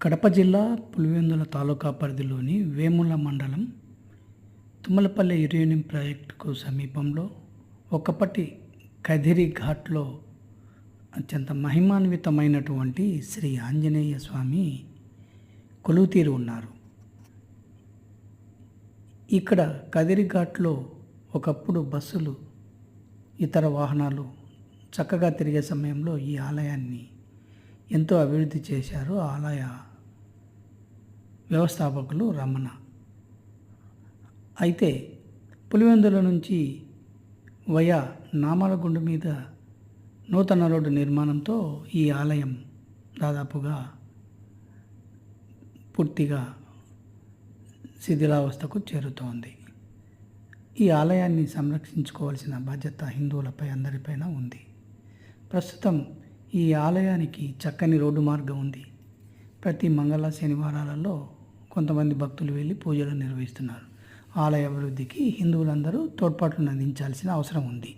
కడప జిల్లా పులివెందుల తాలూకా పరిధిలోని వేముల మండలం తుమ్మలపల్లి యురేనియం ప్రాజెక్టుకు సమీపంలో ఒకప్పటి కదిరి ఘాట్లో అత్యంత మహిమాన్వితమైనటువంటి శ్రీ ఆంజనేయ స్వామి కొలువుతీరి ఉన్నారు. ఇక్కడ కదిరి ఘాట్లో ఒకప్పుడు బస్సులు ఇతర వాహనాలు చక్కగా తిరిగే సమయంలో ఈ ఆలయాన్ని ఎంతో అభివృద్ధి చేశారు ఆలయ వ్యవస్థాపకులు రమణ. అయితే పులివెందుల నుంచి వయా నామలగుండు మీద నూతన రోడ్డు నిర్మాణంతో ఈ ఆలయం దాదాపుగా పూర్తిగా శిథిలావస్థకు చేరుతోంది. ఈ ఆలయాన్ని సంరక్షించుకోవాల్సిన బాధ్యత హిందువులపై అందరిపైన ఉంది. ప్రస్తుతం ఈ ఆలయానికి చక్కని రోడ్డు మార్గం ఉంది. ప్రతి మంగళ శనివారాలలో కొంతమంది భక్తులు వెళ్ళి పూజలు నిర్వహిస్తున్నారు. ఆలయ అభివృద్ధికి హిందువులందరూ తోడ్పాటును అందించాల్సిన అవసరం ఉంది.